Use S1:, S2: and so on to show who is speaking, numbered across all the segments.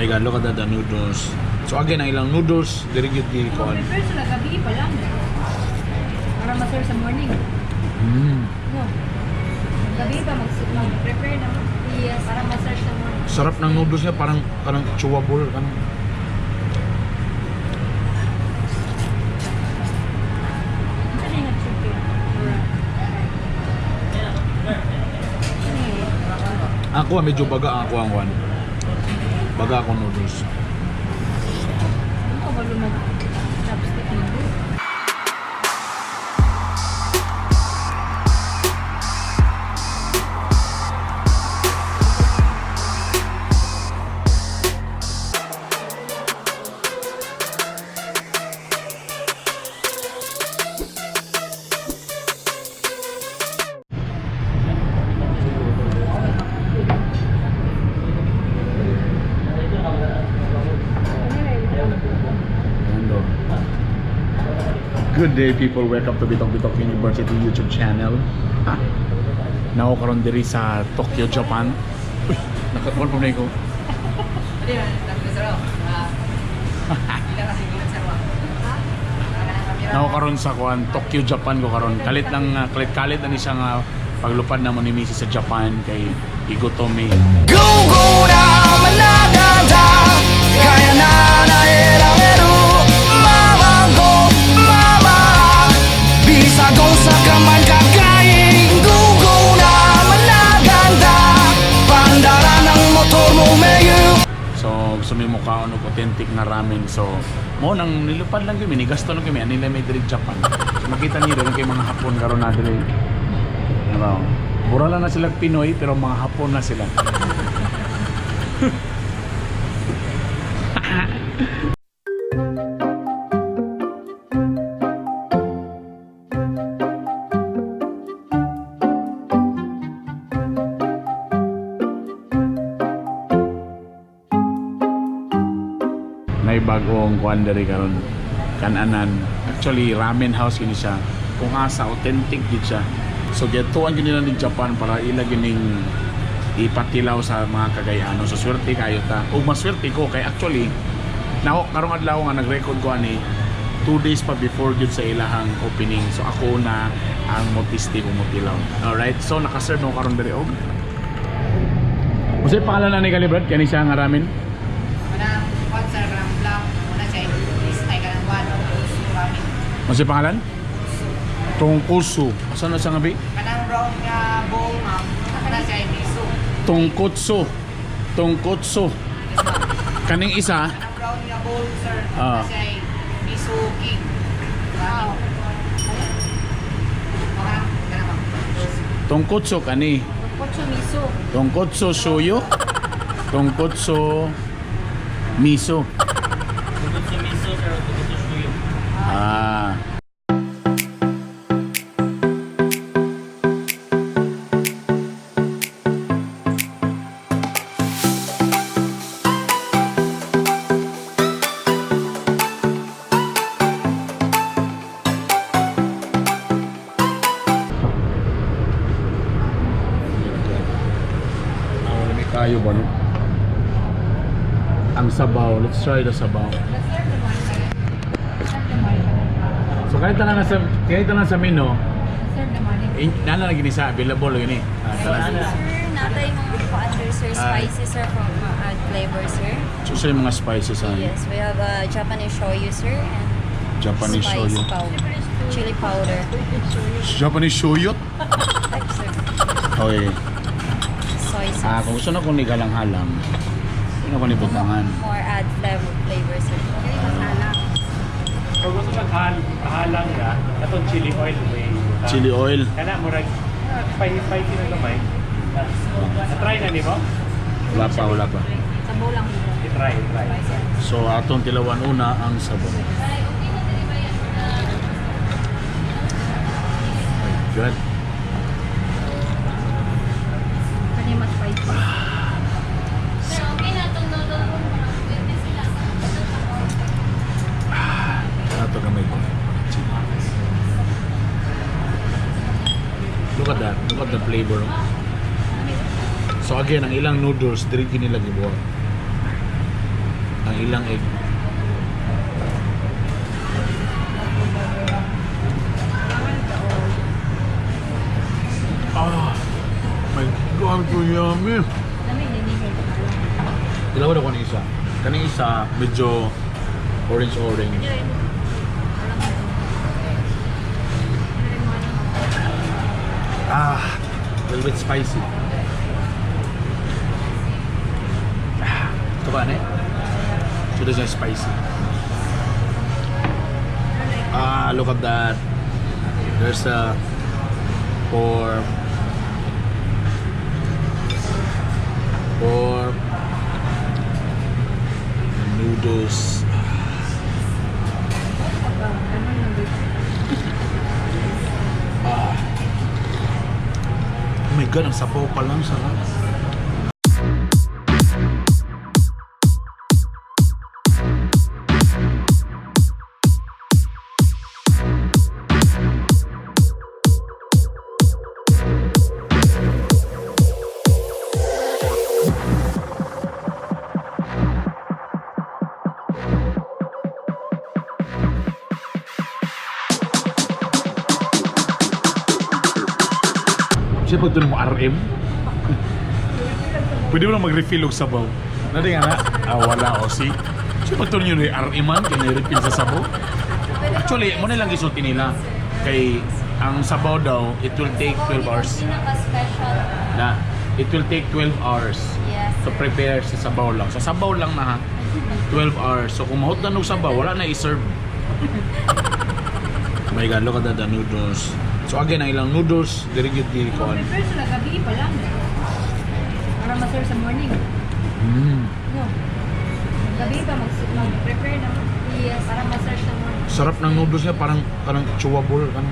S1: my god, look at that, the noodles. So again, ang ilang noodles, diri gyud gi kuan.
S2: Prepare sila gabi pa lang. Para ma-serve sa morning. No. Gabi pa mag-prepare na. Yes, para ma-serve sa morning.
S1: Sarap ng noodles niya, parang chewable kan. Ako medyo baga ako ang one. Baga ako noodles.
S2: Ako ba mag-chopstick noodles?
S1: Good day people, welcome to Bitok Bitok University YouTube channel. Now karon diri sa Tokyo, Japan. Uy, naka-on pa ko. Now karon sa kuan Tokyo, Japan ko karon. Kalit na ni siya nga paglupad na mo ni Mrs. sa Japan kay Igotomi.
S3: Go na managanda kaya na naerameru mama go mama bisa go sa kaman kakain go na managanda pandara ng motor mo mayu.
S1: So gusto mo mukha ano authentic na ramen. So mo nang nilupad lang kami, gasto lang kami anila may diri Japan. So makita niyo rin kay mga Hapon karon na diri. Ano? Mura lang na sila Pinoy pero mga Hapon na sila. May bagong kuan diri karon kananan. Actually ramen house gini siya. Kung asa authentic gid siya. So gituan gid nila ni Japan para ila gining ipatilaw sa mga Cagayano. So swerte kayo ta. O maswerte ko kay actually now karong adlaw nga nag-record ko ani 2 days pa before gid sa ilahang opening. So ako na ang motisti o motilaw. Alright, so naka-serve no karon diri og. Unsay pangalan na ni Kalibrad kani siya nga ramen? Masih pangalan? Tongkotsu. Asa na siya nga bi?
S4: Kanang brown nga bowl ma'am. Kana siya miso.
S1: Tongkotsu. Tongkotsu. Kaning isa?
S4: Kanang brown nga bowl sir.
S1: Ah.
S4: Kana siya miso king. Wow.
S1: Tongkotsu kani.
S2: Tongkotsu miso.
S1: Tongkotsu shoyu. Tongkotsu miso.
S5: Tongkotsu miso sir, tongkotsu shoyu.
S1: Ah. Kayo ba no? Ang sabaw, let's try the sabaw. So kahit na sa menu,
S2: Serve the morning.
S1: nana na gini sa available gini.
S6: Sir, natay mga pa-under sir, spices sir from add flavor sir.
S1: So sa mga spices
S6: Yes, we have Japanese shoyu sir and
S1: Japanese
S6: spice
S1: shoyu.
S6: powder, chili powder.
S1: Japanese shoyu?
S6: Like sir,
S1: Okay.
S6: soy sauce.
S1: Kung gusto na kong nigalang-halang, ano ko nibutangan?
S6: More add flavor sir.
S5: Kung gusto maghalang ka, atong chili oil may.
S1: Chili oil.
S5: Kana murag spicy na gamay. Na-try na nimo?
S1: Wala pa.
S2: Sabaw lang.
S5: I-try.
S1: So atong tilawan una ang sabaw. Good.
S2: Kani mas spicy.
S1: Ato gamay ko. Look at that. Look at the flavor. So again, ang ilang noodles, diri nila gibuhat. ang ilang egg. Ah, my God, so yummy.
S2: Lamig, ninigay ko na lang.
S1: Ilaw na ko ng isa. Kaning isa, medyo orange-orange. Ah, a little bit spicy. Ah, ito ba, ne? So this is spicy. Ah, look at that. There's a pork. Pork. Noodles. Ah. Oh my God, ang sabaw pa lang, sarap. Siya pag doon mo RM, pwede mo lang mag-refill og sabaw. Nadi nga na, wala o si. Siya pag doon yun RM-an, kaya na-refill sa sabaw. Actually, mo nilang isulti nila. Kay ang sabaw daw, it will take 12 hours.
S6: Pinaka-special.
S1: Na, it will take 12 hours
S6: Yes.
S1: to prepare sa sabaw lang. Sa sabaw lang na ha, 12 hours. So kung mahot na nung sabaw, wala na i-serve. Oh my God, look at that, the noodles. So again, ang ilang noodles, dirigid di ko.
S2: Prepare sila gabi pa lang. Para ma-serve sa morning. No. Gabi pa mag-prepare na.
S6: Yes.
S2: Para ma-serve sa morning.
S1: Sarap ng noodles niya, parang chewable.
S2: Ano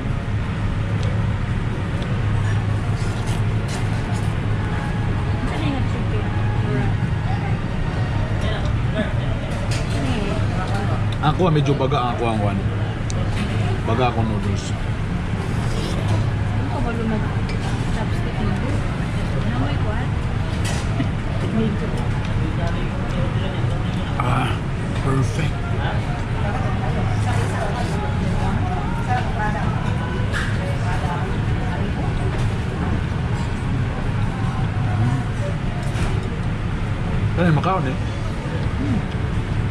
S2: yung chicken?
S1: Ako, medyo baga ako ang one. Baga ako noodles.
S2: Ano ka ba lumag chopstick mo? Ano mo ikuan?
S1: Ah, perfect. Ano yung makaon eh?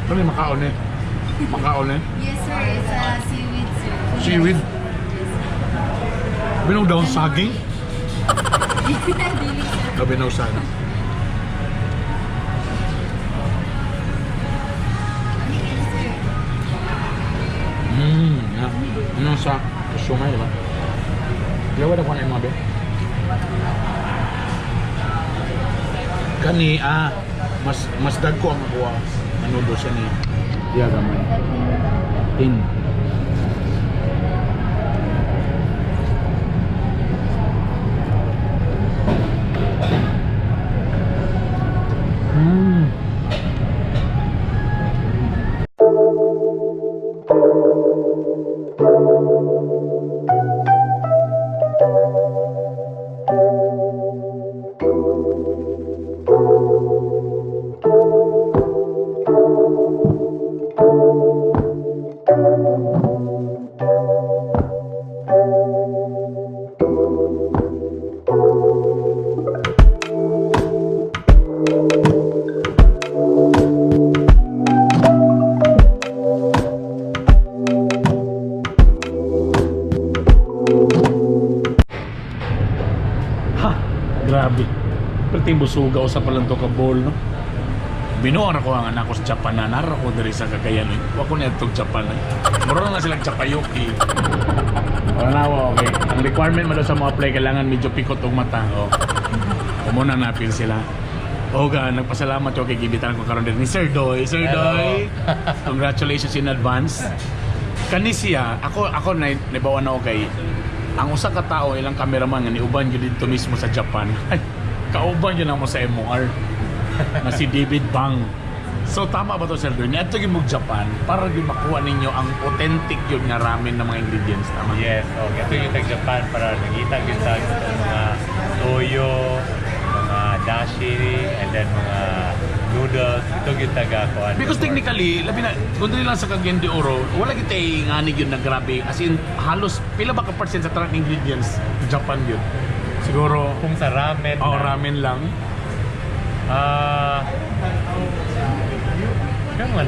S1: Ano yung makaon eh? Makaon eh?
S6: Yes, sir. It's a seaweed, sir.
S1: Seaweed? Binaw daw saging?
S6: Dili, sir.
S1: Binaw saging. Yeah. Ano sa sumay, diba? Lawa na ko na yung mga be? Kani, mas dagko ang kuha. Ano do siya ni? Diya gamay. Tin. Grabe. Perting busuga sa palang to ka bowl, no? Binuan ako ang anak ko sa Japan na nara ko diri sa Cagayan. Wa ko na itong Japan. Mura na silang Japayuki. Wala na, okay. Ang requirement mo daw sa mga apply, kailangan medyo pikot og mata. O. Muna napil sila. O ga, nagpasalamat ko kay gibitan ko karon din ni Sir Doy. Sir Doy, congratulations in advance. Kani siya, ako naibawan ako kay ang usa ka tao ilang cameraman nga niuban gyud dito mismo sa Japan. Kauban gyud mo sa MOR na si David Bang. So tama ba to, Sir Doy? Niadto gyud mo Japan para gyud makuha ninyo ang authentic gyud nga ramen na mga ingredients, tama?
S5: Yes, ito yung tag-Japan para nakita kita mga toyo, mga dashi, and then mga noodles, ito yung taga-kuan.
S1: Because technically, labi na, kung dili lang sa Cagayan de Oro, wala kita nganig yun na grabe. As in, halos, pila ba ka% sa tarang ingredients? Japan yun. Siguro,
S5: Kung sa ramen
S1: ramen lang.
S5: Kaya mga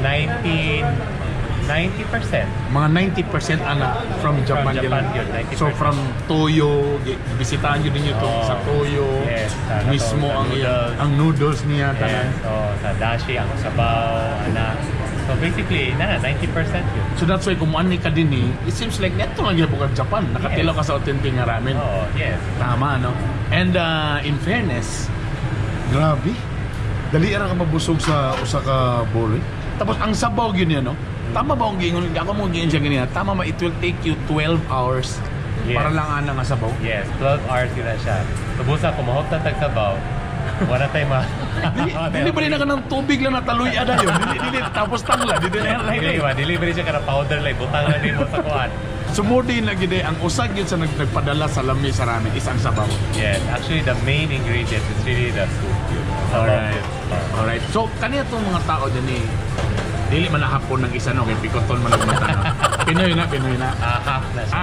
S5: 90%.
S1: Mga 90% ana from Japan,
S5: Japan yun, 90%.
S1: So from Toyo, bisitahan nyo din ito
S5: Oh,
S1: sa Toyo.
S5: yes, sa
S1: Mismo
S5: sa
S1: ang
S5: noodles.
S1: ang noodles niya tanan.
S5: Yes, so sa dashi, ang sabaw, ana. So basically, 90% yun.
S1: So that's why kung ani ka din it seems like neto lang gyud ka Japan. Nakatilaw ka sa authentic nga ramen.
S5: Oo, yes.
S1: Tama, no? And in fairness, grabe. Dali ra ka mabusog sa usa ka bowl. Tapos ang sabaw gyud niya, no? Tama ba ang gingon? Ako mo gingon siya ganina. Tama ba it will take you 12 hours
S5: Yes.
S1: para lang ana nga sabaw?
S5: Yes, 12 hours yun na siya. Tubusa, kung mahot na tagsabaw, wala tayo
S1: Dili ba na ka ng tubig lang na taloy ada yun? Dili tapos tangla, dili na
S5: Delivery siya ka na powder like butang na din mo sa kuhan.
S1: Sumudi na gid ang usag yun sa nagpadala sa lami sa ramen isang sabaw.
S5: Yes, actually the main ingredient is really the soup.
S1: Alright. So kaniya tong mga tao din dili man na hapon ng isa no kay pikoton man ang mata. No? Pinoy na.
S5: Half na siya.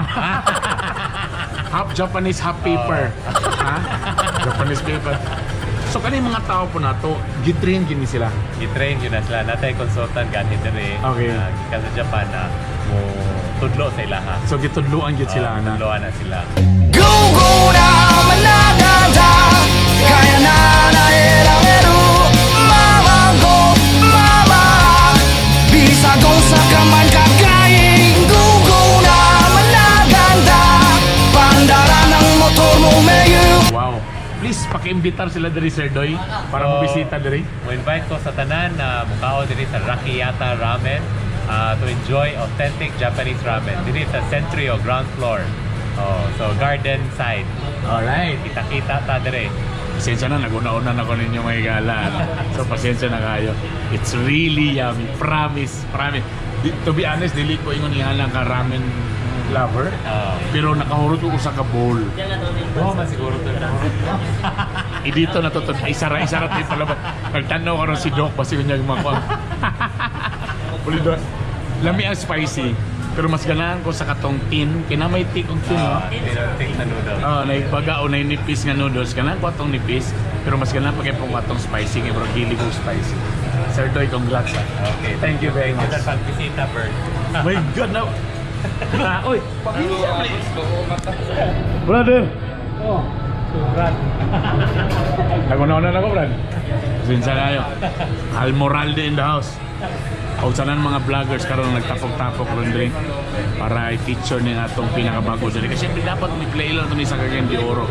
S1: Half Japanese, half paper. Ha? Japanese paper. So kani mga tao po na to, gitrain gini sila.
S5: I-train yun na sila. Natay consultant ganit rin.
S1: Okay.
S5: Kasi sa Japan na mo tudlo sa ilaha.
S1: So gitudluan gid sila na.
S5: Tudloan na sila.
S3: Guguna managanda Kaya na naelameru Mama go, mama Bisagong sa kaman kakain Guguna managanda Pandara ng motor mo mayu
S1: Wow. Please pakiimbitar sila diri Sir Doy para mabisita diri.
S5: Mo invite ko sa tanan na mukao diri sa Rakiyata Ramen to enjoy authentic Japanese ramen. Diri sa Centrio ground floor. Oh, so garden side.
S1: Alright.
S5: Kita-kita ta diri.
S1: Pasensya na, naguna-una na ko ninyo may gala. So, pasensya na kayo. It's really yummy. Promise. To be honest, dili ko ingon ihalang ka ramen lover. Pero nakahurot ko sa ka bowl.
S5: Oh, man siguro to.
S1: Dito na to. Isara tayo palabas. Nagtanaw ko rin si Doc. Basi ko niya gumakuha. Pulido. Lami ang spicy. Pero mas ganahan ko sa katong tin. Kinamay tik og tin.
S5: Tinontik na noodles.
S1: Naibaga o nainipis nga noodles. Ganahan ko atong nipis. Pero mas ganahan pa kayo pong atong spicy. Kaya parang hili ko spicy. Sir Doy, congrats.
S5: Okay, thank you very much. Sa pagbisita, Bert.
S1: My God, na... Oy, brother!
S5: Oh, Brad.
S1: Naguna-una na ko, Brad. Sinsa kayo. Almoralde in the house. O sanan mga vloggers karon nagtapok-tapok ron din para i-feature ni atong pinakabago diri kasi dapat may play lang to ni sa Cagayan de Oro.